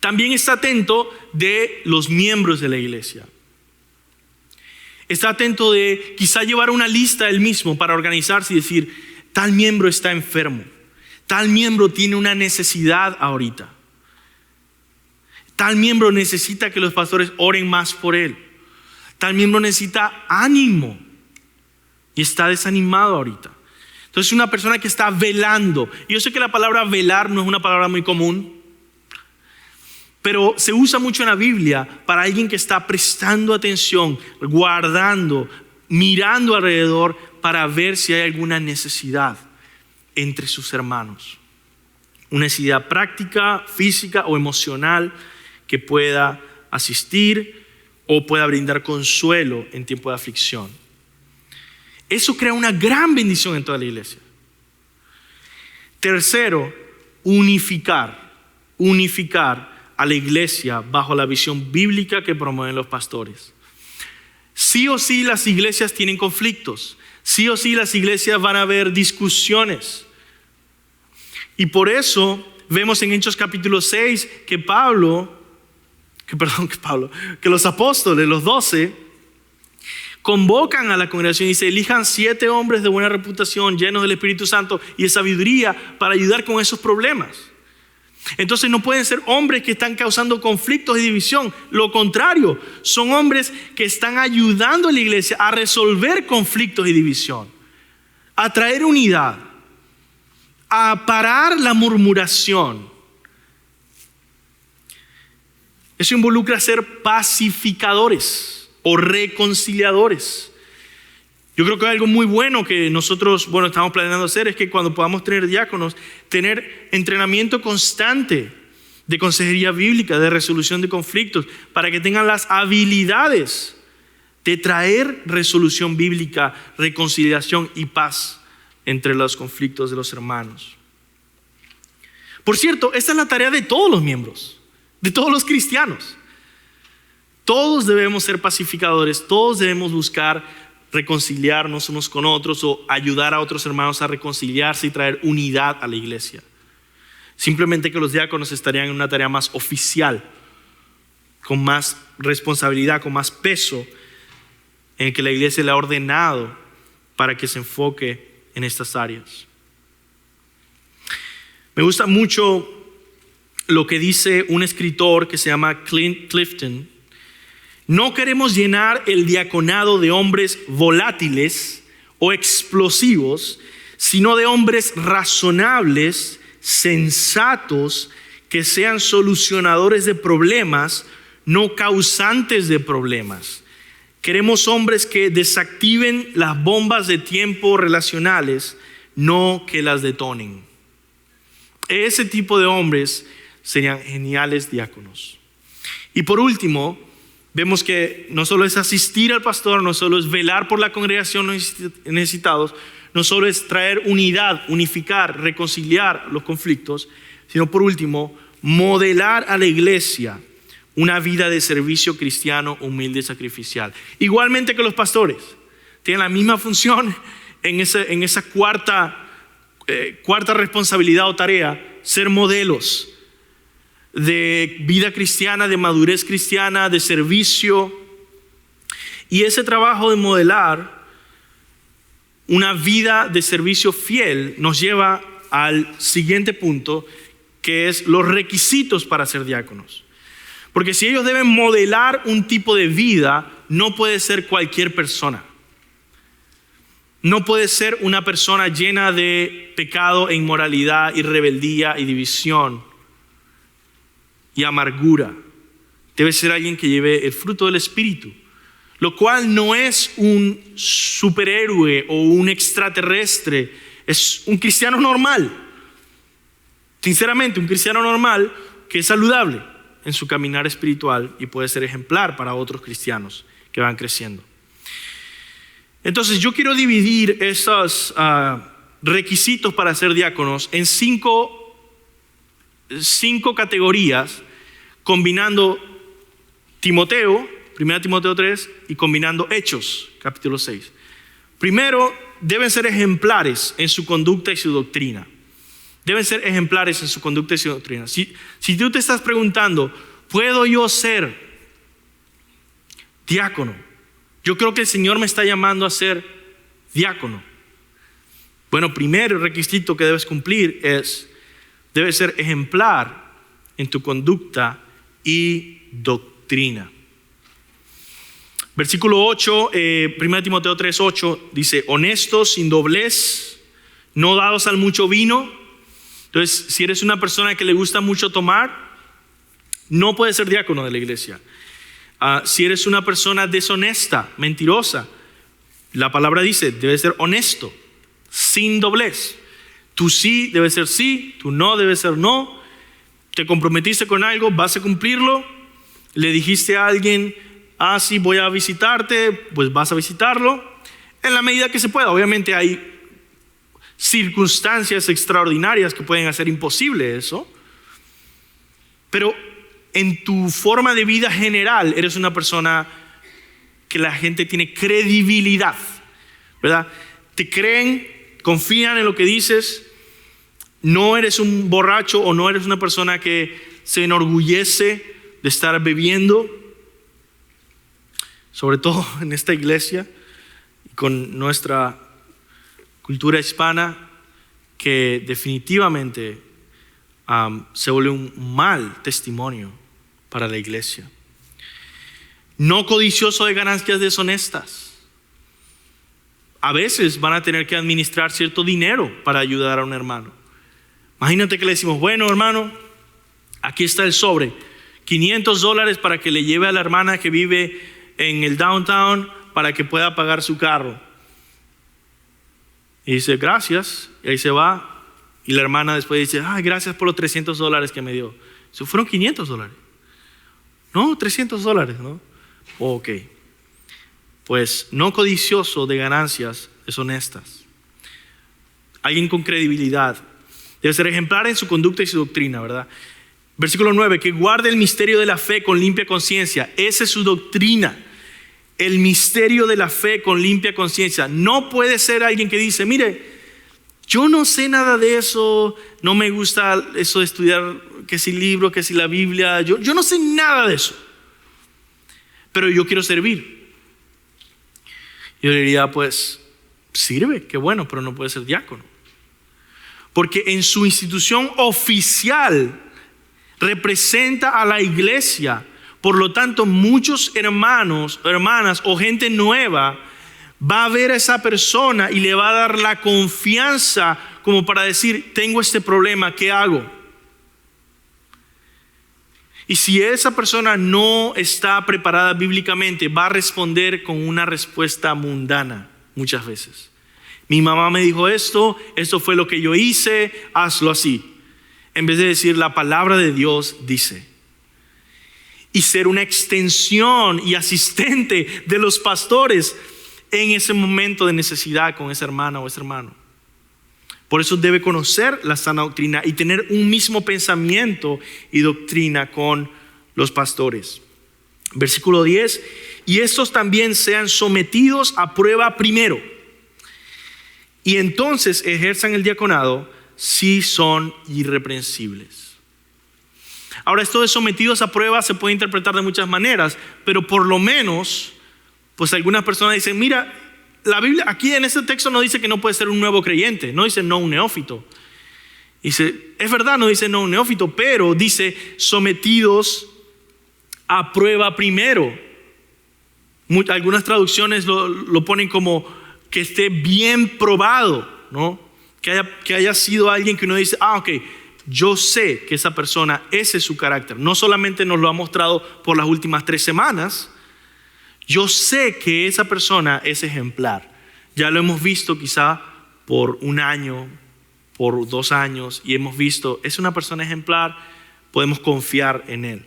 También está atento de los miembros de la iglesia. Está atento de quizá llevar una lista él mismo para organizarse y decir, tal miembro está enfermo, tal miembro tiene una necesidad ahorita, tal miembro necesita que los pastores oren más por él, tal miembro necesita ánimo y está desanimado ahorita. Entonces es una persona que está velando. Y yo sé que la palabra velar no es una palabra muy común, pero se usa mucho en la Biblia para alguien que está prestando atención, guardando, mirando alrededor para ver si hay alguna necesidad entre sus hermanos. Una necesidad práctica, física o emocional que pueda asistir o pueda brindar consuelo en tiempo de aflicción. Eso crea una gran bendición en toda la iglesia. Tercero, unificar a la iglesia bajo la visión bíblica que promueven los pastores. Sí o sí las iglesias tienen conflictos. Sí o sí las iglesias van a haber discusiones. Y por eso vemos en Hechos capítulo 6 que los apóstoles, los 12, convocan a la congregación y dice: elijan 7 hombres de buena reputación, llenos del Espíritu Santo y de sabiduría para ayudar con esos problemas. Entonces no pueden ser hombres que están causando conflictos y división. Lo contrario, son hombres que están ayudando a la iglesia a resolver conflictos y división, a traer unidad, a parar la murmuración. Eso involucra ser pacificadores o reconciliadores. Yo creo que algo muy bueno que nosotros estamos planeando hacer es que cuando podamos tener diáconos, tener entrenamiento constante de consejería bíblica, de resolución de conflictos, para que tengan las habilidades de traer resolución bíblica, reconciliación y paz entre los conflictos de los hermanos. Por cierto, esta es la tarea de todos los miembros, de todos los cristianos. Todos debemos ser pacificadores, todos debemos buscar reconciliarnos unos con otros o ayudar a otros hermanos a reconciliarse y traer unidad a la iglesia. Simplemente que los diáconos estarían en una tarea más oficial, con más responsabilidad, con más peso, en el que la iglesia le ha ordenado para que se enfoque en estas áreas. Me gusta mucho lo que dice un escritor que se llama Clint Clifton. No queremos llenar el diaconado de hombres volátiles o explosivos, sino de hombres razonables, sensatos, que sean solucionadores de problemas, no causantes de problemas. Queremos hombres que desactiven las bombas de tiempo relacionales, no que las detonen. ese tipo de hombres serían geniales diáconos. Y por último, vemos que no solo es asistir al pastor, no solo es velar por la congregación necesitados, no solo es traer unidad, unificar, reconciliar los conflictos, sino por último, modelar a la iglesia una vida de servicio cristiano, humilde y sacrificial. Igualmente que los pastores, tienen la misma función en esa cuarta responsabilidad o tarea, ser modelos de vida cristiana, de madurez cristiana, de servicio. Y ese trabajo de modelar una vida de servicio fiel nos lleva al siguiente punto, que es los requisitos para ser diáconos. Porque si ellos deben modelar un tipo de vida, no puede ser cualquier persona. No puede ser una persona llena de pecado e inmoralidad y rebeldía y división y amargura. Debe ser alguien que lleve el fruto del Espíritu, lo cual no es un superhéroe o un extraterrestre, es un cristiano normal. Sinceramente, un cristiano normal que es saludable en su caminar espiritual y puede ser ejemplar para otros cristianos que van creciendo. Entonces yo quiero dividir esos requisitos para ser diáconos en cinco categorías, combinando Timoteo, 1 Timoteo 3, y combinando Hechos, capítulo 6. Primero, deben ser ejemplares en su conducta y su doctrina. Deben ser ejemplares en su conducta y su doctrina. Si tú te estás preguntando, ¿puedo yo ser diácono? Yo creo que el Señor me está llamando a ser diácono. Bueno, primer requisito que debes cumplir es, debes ser ejemplar en tu conducta y doctrina. Versículo 8, 1 Timoteo 3, 8, dice, honestos, sin doblez, no dados al mucho vino. Entonces, si eres una persona que le gusta mucho tomar, no puedes ser diácono de la iglesia. Si eres una persona deshonesta, mentirosa, la palabra dice, debes ser honesto, sin doblez. Tu sí debe ser sí, tu no debe ser no. Te comprometiste con algo, vas a cumplirlo. Le dijiste a alguien, sí, voy a visitarte, pues vas a visitarlo. En la medida que se pueda. Obviamente hay circunstancias extraordinarias que pueden hacer imposible eso. Pero en tu forma de vida general eres una persona que la gente tiene credibilidad, ¿verdad? Te creen, confían en lo que dices. No eres un borracho o no eres una persona que se enorgullece de estar bebiendo, sobre todo en esta iglesia y con nuestra cultura hispana, que definitivamente se vuelve un mal testimonio para la iglesia. No codicioso de ganancias deshonestas. A veces van a tener que administrar cierto dinero para ayudar a un hermano. Imagínate que le decimos, bueno hermano, aquí está el sobre, $500 para que le lleve a la hermana que vive en el downtown para que pueda pagar su carro. Y dice, gracias, y ahí se va. Y la hermana después dice, gracias por los $300 que me dio. Eso fueron $500. No, $300, ¿no? Ok. Pues no codicioso de ganancias deshonestas. Alguien con credibilidad. Debe ser ejemplar en su conducta y su doctrina, ¿verdad? Versículo 9, que guarde el misterio de la fe con limpia conciencia. Esa es su doctrina. El misterio de la fe con limpia conciencia. No puede ser alguien que dice, mire, yo no sé nada de eso, no me gusta eso de estudiar que si libro, que si la Biblia, yo no sé nada de eso, pero yo quiero servir. Yo diría, pues, sirve, qué bueno, pero no puede ser diácono. Porque en su institución oficial representa a la iglesia. Por lo tanto, muchos hermanos, hermanas o gente nueva va a ver a esa persona y le va a dar la confianza como para decir, tengo este problema, ¿qué hago? Y si esa persona no está preparada bíblicamente, va a responder con una respuesta mundana muchas veces. Mi mamá me dijo esto fue lo que yo hice, hazlo así. en vez de decir la palabra de Dios dice. Y ser una extensión y asistente de los pastores en ese momento de necesidad con esa hermana o ese hermano. Por eso debe conocer la sana doctrina y tener un mismo pensamiento y doctrina con los pastores. Versículo 10, y estos también sean sometidos a prueba primero, y entonces ejerzan el diaconado si son irreprensibles. Ahora, esto de sometidos a prueba se puede interpretar de muchas maneras, pero por lo menos, pues algunas personas dicen, mira, la Biblia aquí en este texto no dice que no puede ser un nuevo creyente, no dice no un neófito. Dice, es verdad, no dice no un neófito, pero dice sometidos a prueba primero. Algunas traducciones lo ponen como que esté bien probado, ¿no? Que haya sido alguien que uno dice, ok, yo sé que esa persona, ese es su carácter. No solamente nos lo ha mostrado por las últimas 3 semanas, yo sé que esa persona es ejemplar. Ya lo hemos visto quizá por 1 año, por 2 años, y hemos visto, es una persona ejemplar, podemos confiar en él.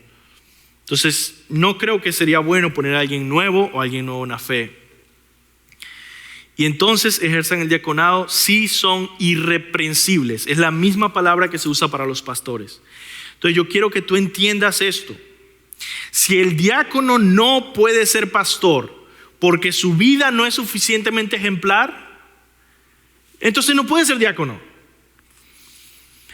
Entonces, no creo que sería bueno poner a alguien nuevo o a alguien nuevo en la fe. Y entonces ejerzan el diaconado si son irreprensibles. Es la misma palabra que se usa para los pastores. Entonces, yo quiero que tú entiendas esto. Si el diácono no puede ser pastor porque su vida no es suficientemente ejemplar, entonces no puede ser diácono.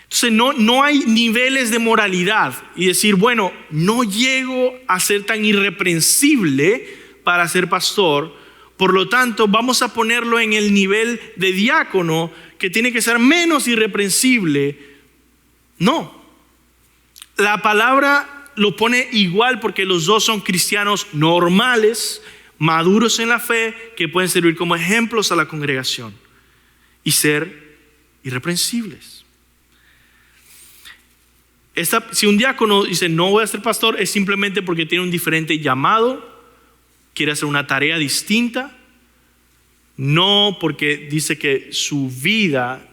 Entonces no hay niveles de moralidad y decir, bueno, no llego a ser tan irreprensible para ser pastor, por lo tanto vamos a ponerlo en el nivel de diácono que tiene que ser menos irreprensible. No, la palabra lo pone igual porque los dos son cristianos normales, maduros en la fe, que pueden servir como ejemplos a la congregación y ser irreprensibles. Si un diácono dice no voy a ser pastor, es simplemente porque tiene un diferente llamado, quiere hacer una tarea distinta, no porque dice que su vida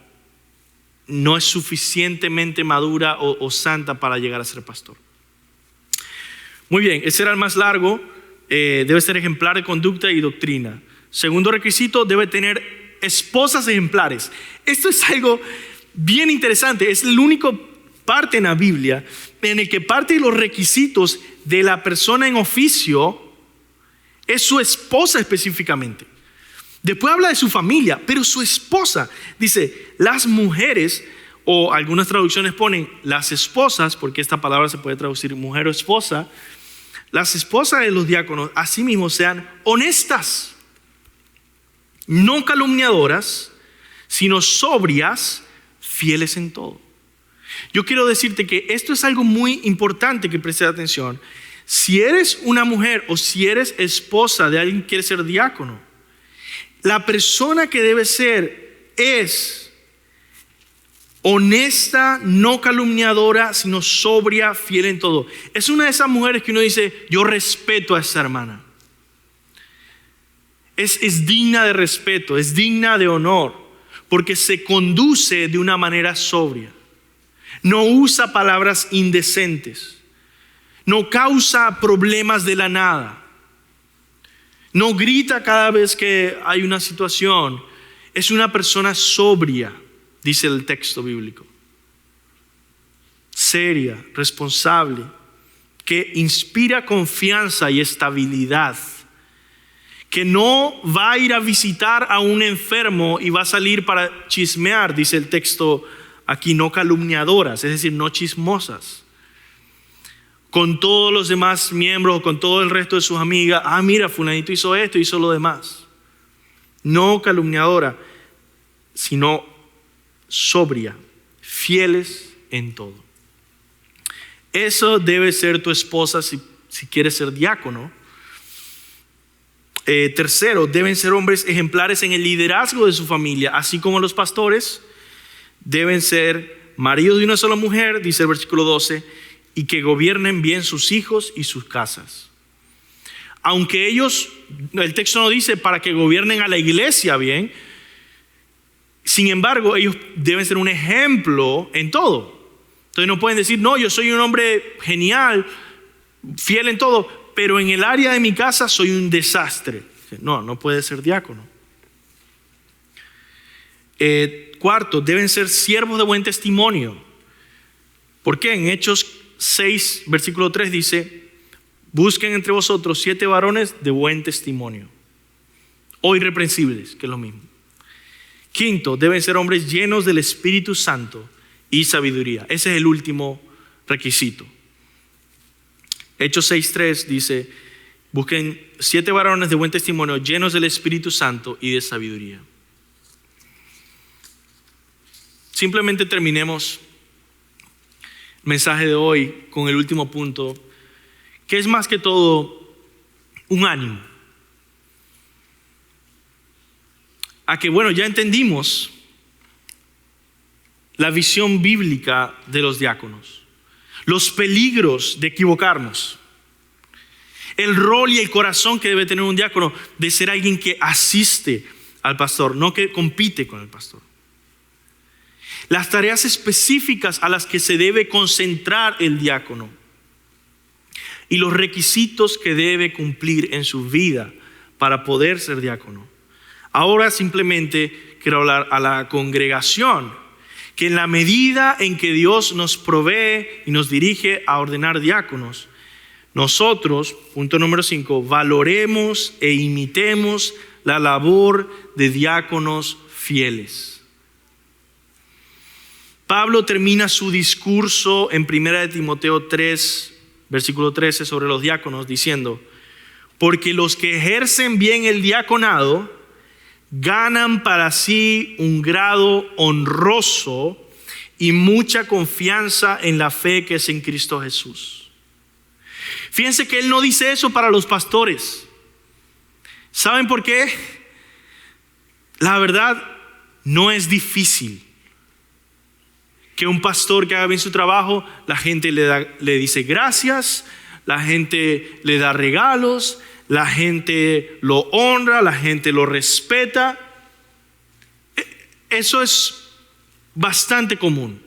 no es suficientemente madura o santa para llegar a ser pastor. Muy bien, ese era el más largo. Debe ser ejemplar de conducta y doctrina. Segundo requisito, debe tener esposas ejemplares. Esto es algo bien interesante. Es el único parte en la Biblia en el que parte de los requisitos de la persona en oficio es su esposa específicamente. Después habla de su familia, pero su esposa. Dice, las mujeres, o algunas traducciones ponen las esposas, porque esta palabra se puede traducir mujer o esposa. Las esposas de los diáconos asimismo sean honestas, no calumniadoras, sino sobrias, fieles en todo. Yo quiero decirte que esto es algo muy importante que prestes atención. Si eres una mujer o si eres esposa de alguien que quiere ser diácono, la persona que debe ser es honesta, no calumniadora, sino sobria, fiel en todo. Es una de esas mujeres que uno dice, yo respeto a esa hermana. Es digna de respeto, es digna de honor, porque se conduce de una manera sobria. No usa palabras indecentes. No causa problemas de la nada. No grita cada vez que hay una situación. Es una persona sobria, dice el texto bíblico. Seria, responsable, que inspira confianza y estabilidad. Que no va a ir a visitar a un enfermo y va a salir para chismear, dice el texto aquí, no calumniadoras, es decir, no chismosas. Con todos los demás miembros, con todo el resto de sus amigas, mira, fulanito hizo esto, hizo lo demás. No calumniadora, sino sobria, fieles en todo. Eso debe ser tu esposa si quieres ser diácono. Tercero, deben ser hombres ejemplares en el liderazgo de su familia, así como los pastores deben ser maridos de una sola mujer, dice el versículo 12, y que gobiernen bien sus hijos y sus casas. Aunque ellos, el texto no dice para que gobiernen a la iglesia bien, sin embargo, ellos deben ser un ejemplo en todo. Entonces no pueden decir, no, yo soy un hombre genial, fiel en todo, pero en el área de mi casa soy un desastre. No, no puede ser diácono. Cuarto, deben ser siervos de buen testimonio. ¿Por qué? En Hechos 6, versículo 3 dice, busquen entre vosotros 7 varones de buen testimonio, o irreprensibles, que es lo mismo. Quinto, deben ser hombres llenos del Espíritu Santo y sabiduría. Ese es el último requisito. Hechos 6:3 dice, busquen 7 varones de buen testimonio, llenos del Espíritu Santo y de sabiduría. Simplemente terminemos el mensaje de hoy con el último punto, que es más que todo un ánimo. A que, bueno, ya entendimos la visión bíblica de los diáconos, los peligros de equivocarnos, el rol y el corazón que debe tener un diácono de ser alguien que asiste al pastor, no que compite con el pastor. Las tareas específicas a las que se debe concentrar el diácono y los requisitos que debe cumplir en su vida para poder ser diácono. Ahora simplemente quiero hablar a la congregación, que en la medida en que Dios nos provee y nos dirige a ordenar diáconos, nosotros, punto número 5, valoremos e imitemos la labor de diáconos fieles. Pablo termina su discurso en 1 Timoteo 3, versículo 13 sobre los diáconos diciendo, porque los que ejercen bien el diaconado ganan para sí un grado honroso y mucha confianza en la fe que es en Cristo Jesús. Fíjense que él no dice eso para los pastores. ¿Saben por qué? La verdad, no es difícil que un pastor que haga bien su trabajo, la gente le dice gracias, la gente le da regalos, la gente lo honra, la gente lo respeta. Eso es bastante común.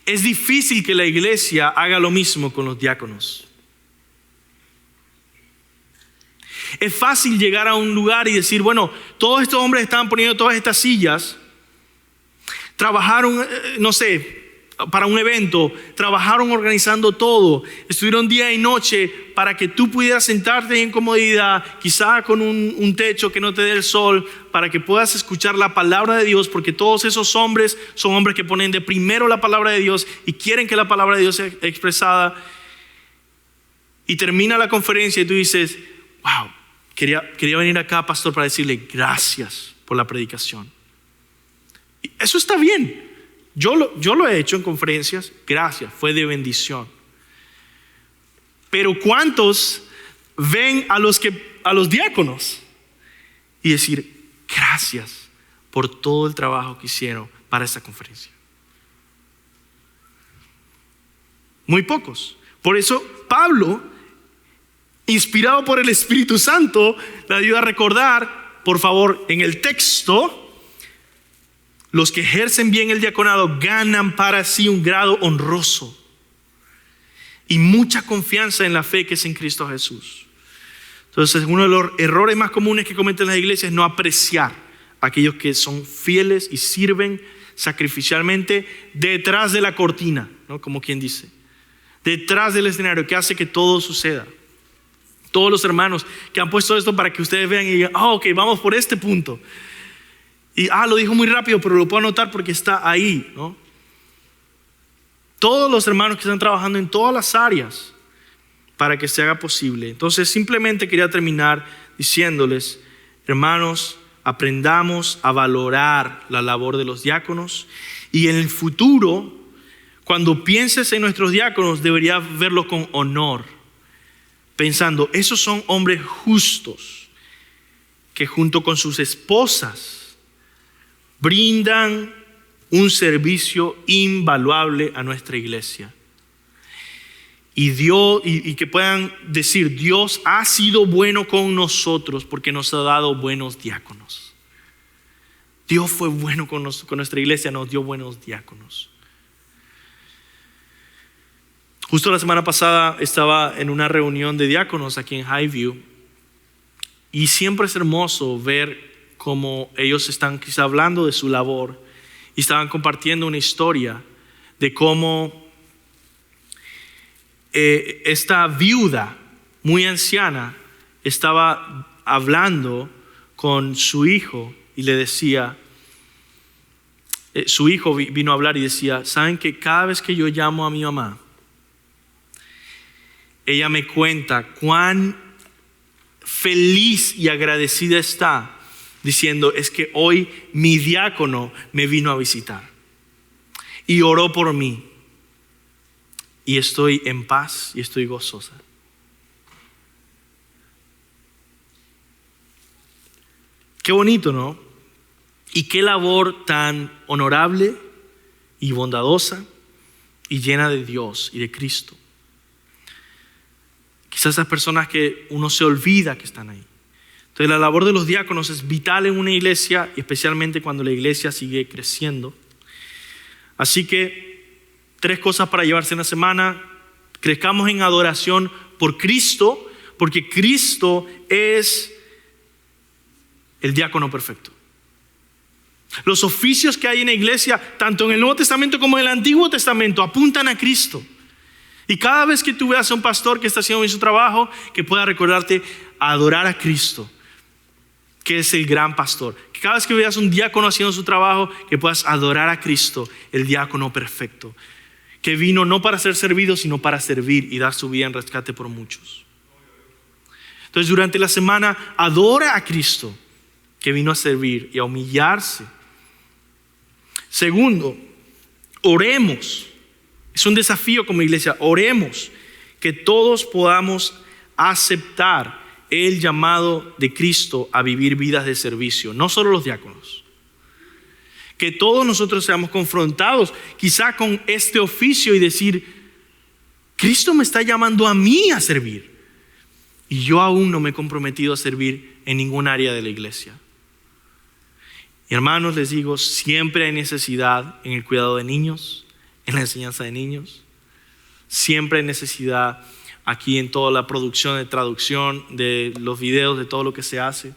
Es difícil que la iglesia haga lo mismo con los diáconos. Es fácil llegar a un lugar y decir, bueno, todos estos hombres estaban poniendo todas estas sillas, trabajaron, no sé, para un evento, trabajaron organizando todo, estuvieron día y noche para que tú pudieras sentarte en comodidad, quizá con un techo que no te dé el sol, para que puedas escuchar la palabra de Dios, porque todos esos hombres son hombres que ponen de primero la palabra de Dios y quieren que la palabra de Dios sea expresada. Y termina la conferencia y tú dices, wow, quería venir acá, pastor, para decirle gracias por la predicación. Y eso está bien. Yo lo he hecho en conferencias, gracias, fue de bendición. Pero ¿cuántos ven a los diáconos y decir gracias por todo el trabajo que hicieron para esta conferencia? Muy pocos. Por eso Pablo, inspirado por el Espíritu Santo, le ayuda a recordar, por favor, en el texto, los que ejercen bien el diaconado ganan para sí un grado honroso y mucha confianza en la fe que es en Cristo Jesús. Entonces, uno de los errores más comunes que cometen las iglesias es no apreciar a aquellos que son fieles y sirven sacrificialmente detrás de la cortina, ¿no? Como quien dice, detrás del escenario, que hace que todo suceda. Todos los hermanos que han puesto esto para que ustedes vean y digan, ok, vamos por este punto. Y lo dijo muy rápido, pero lo puedo anotar porque está ahí, ¿no? Todos los hermanos que están trabajando en todas las áreas para que se haga posible. Entonces simplemente quería terminar diciéndoles, hermanos, aprendamos a valorar la labor de los diáconos, y en el futuro, cuando pienses en nuestros diáconos, deberías verlos con honor, pensando, esos son hombres justos que junto con sus esposas brindan un servicio invaluable a nuestra iglesia. Y que puedan decir, Dios ha sido bueno con nosotros porque nos ha dado buenos diáconos. Dios fue bueno con nuestra iglesia, nos dio buenos diáconos. Justo la semana pasada estaba en una reunión de diáconos aquí en Highview y siempre es hermoso ver cómo ellos están quizá hablando de su labor y estaban compartiendo una historia de cómo esta viuda muy anciana estaba hablando con su hijo y le decía, su hijo vino a hablar y decía, ¿saben que cada vez que yo llamo a mi mamá, ella me cuenta cuán feliz y agradecida está, diciendo, es que hoy mi diácono me vino a visitar y oró por mí y estoy en paz y estoy gozosa? Qué bonito, ¿no? Y qué labor tan honorable y bondadosa y llena de Dios y de Cristo. Quizás esas personas que uno se olvida que están ahí. Entonces la labor de los diáconos es vital en una iglesia, y especialmente cuando la iglesia sigue creciendo. Así que 3 cosas para llevarse en la semana. Crezcamos en adoración por Cristo, porque Cristo es el diácono perfecto. Los oficios que hay en la iglesia, tanto en el Nuevo Testamento como en el Antiguo Testamento, apuntan a Cristo. Y cada vez que tú veas a un pastor que está haciendo bien su trabajo, que pueda recordarte a adorar a Cristo, que es el gran pastor. Que cada vez que veas a un diácono haciendo su trabajo, que puedas adorar a Cristo, el diácono perfecto, que vino no para ser servido, sino para servir y dar su vida en rescate por muchos. Entonces durante la semana adora a Cristo, que vino a servir y a humillarse. Segundo, oremos. Es un desafío como iglesia. Oremos que todos podamos aceptar el llamado de Cristo a vivir vidas de servicio. No solo los diáconos. Que todos nosotros seamos confrontados quizá con este oficio y decir, Cristo me está llamando a mí a servir. Y yo aún no me he comprometido a servir en ningún área de la iglesia. Y hermanos, les digo, siempre hay necesidad en el cuidado de niños, en la enseñanza de niños. Siempre hay necesidad aquí en toda la producción de traducción, de los videos, de todo lo que se hace.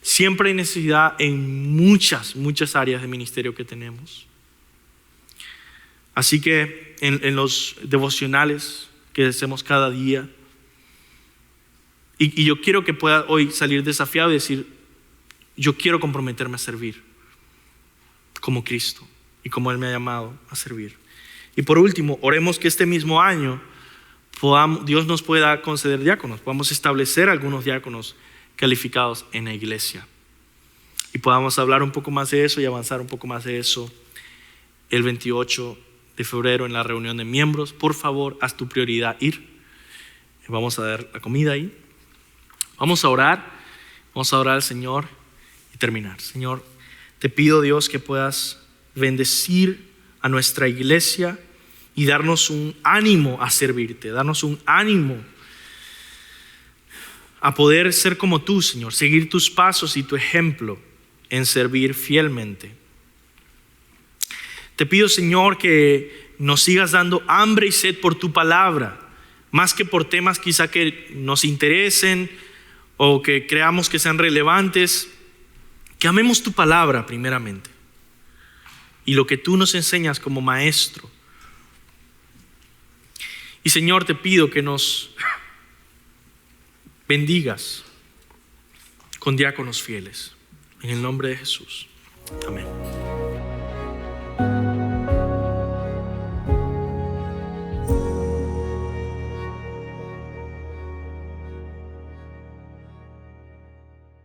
Siempre hay necesidad en muchas áreas de ministerio que tenemos. Así que en los devocionales que hacemos cada día, y yo quiero que pueda hoy salir desafiado y decir, yo quiero comprometerme a servir como Cristo y como Él me ha llamado a servir. Y por último, oremos que este mismo año Dios nos pueda conceder diáconos, podamos establecer algunos diáconos calificados en la iglesia y podamos hablar un poco más de eso y avanzar un poco más de eso el 28 de febrero en la reunión de miembros. Por favor, haz tu prioridad ir. Vamos a dar la comida ahí. Vamos a orar al Señor y terminar. Señor, te pido, Dios, que puedas bendecir a nuestra iglesia y darnos un ánimo a servirte, darnos un ánimo a poder ser como tú, Señor, seguir tus pasos y tu ejemplo en servir fielmente. Te pido, Señor, que nos sigas dando hambre y sed por tu palabra, más que por temas quizá que nos interesen o que creamos que sean relevantes. Que amemos tu palabra primeramente y lo que tú nos enseñas como maestro. Y Señor, te pido que nos bendigas con diáconos fieles. En el nombre de Jesús. Amén.